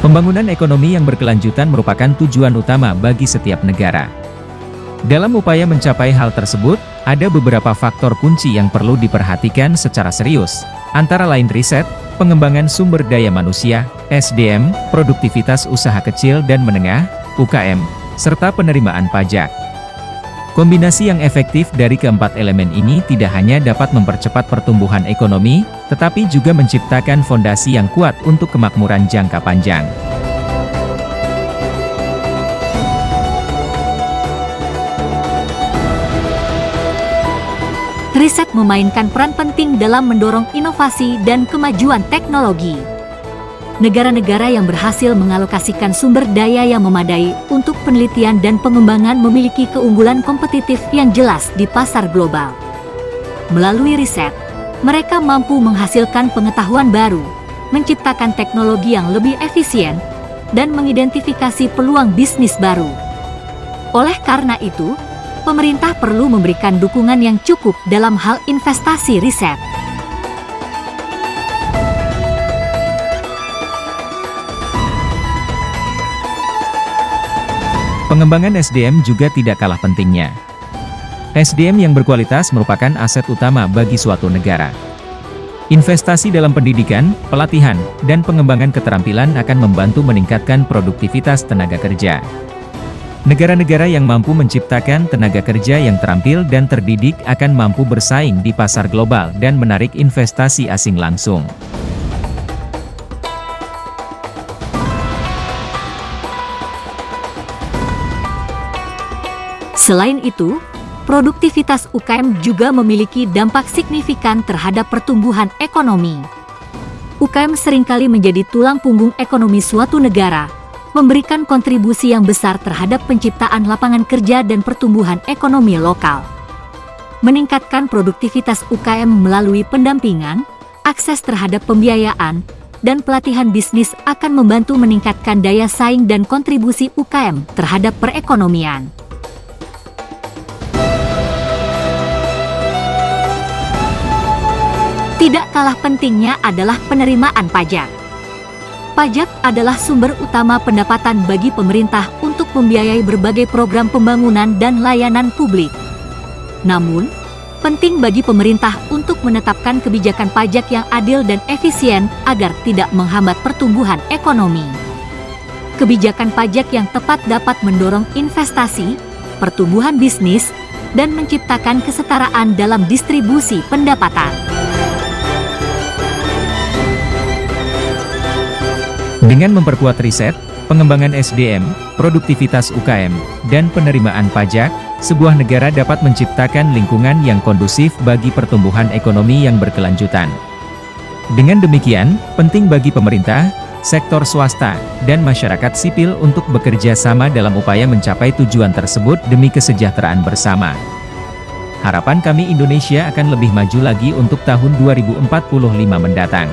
Pembangunan ekonomi yang berkelanjutan merupakan tujuan utama bagi setiap negara. Dalam upaya mencapai hal tersebut, ada beberapa faktor kunci yang perlu diperhatikan secara serius, antara lain riset, pengembangan sumber daya manusia, SDM, produktivitas usaha kecil dan menengah, UKM, serta penerimaan pajak. Kombinasi yang efektif dari keempat elemen ini tidak hanya dapat mempercepat pertumbuhan ekonomi, tetapi juga menciptakan fondasi yang kuat untuk kemakmuran jangka panjang. Riset memainkan peran penting dalam mendorong inovasi dan kemajuan teknologi. Negara-negara yang berhasil mengalokasikan sumber daya yang memadai untuk penelitian dan pengembangan memiliki keunggulan kompetitif yang jelas di pasar global. Melalui riset, mereka mampu menghasilkan pengetahuan baru, menciptakan teknologi yang lebih efisien, dan mengidentifikasi peluang bisnis baru. Oleh karena itu, pemerintah perlu memberikan dukungan yang cukup dalam hal investasi riset. Pengembangan SDM juga tidak kalah pentingnya. SDM yang berkualitas merupakan aset utama bagi suatu negara. Investasi dalam pendidikan, pelatihan, dan pengembangan keterampilan akan membantu meningkatkan produktivitas tenaga kerja. Negara-negara yang mampu menciptakan tenaga kerja yang terampil dan terdidik akan mampu bersaing di pasar global dan menarik investasi asing langsung. Selain itu, produktivitas UKM juga memiliki dampak signifikan terhadap pertumbuhan ekonomi. UKM seringkali menjadi tulang punggung ekonomi suatu negara, memberikan kontribusi yang besar terhadap penciptaan lapangan kerja dan pertumbuhan ekonomi lokal. Meningkatkan produktivitas UKM melalui pendampingan, akses terhadap pembiayaan, dan pelatihan bisnis akan membantu meningkatkan daya saing dan kontribusi UKM terhadap perekonomian. Tidak kalah pentingnya adalah penerimaan pajak. Pajak adalah sumber utama pendapatan bagi pemerintah untuk membiayai berbagai program pembangunan dan layanan publik. Namun, penting bagi pemerintah untuk menetapkan kebijakan pajak yang adil dan efisien agar tidak menghambat pertumbuhan ekonomi. Kebijakan pajak yang tepat dapat mendorong investasi, pertumbuhan bisnis, dan menciptakan kesetaraan dalam distribusi pendapatan. Dengan memperkuat riset, pengembangan SDM, produktivitas UKM, dan penerimaan pajak, sebuah negara dapat menciptakan lingkungan yang kondusif bagi pertumbuhan ekonomi yang berkelanjutan. Dengan demikian, penting bagi pemerintah, sektor swasta, dan masyarakat sipil untuk bekerja sama dalam upaya mencapai tujuan tersebut demi kesejahteraan bersama. Harapan kami Indonesia akan lebih maju lagi untuk tahun 2045 mendatang.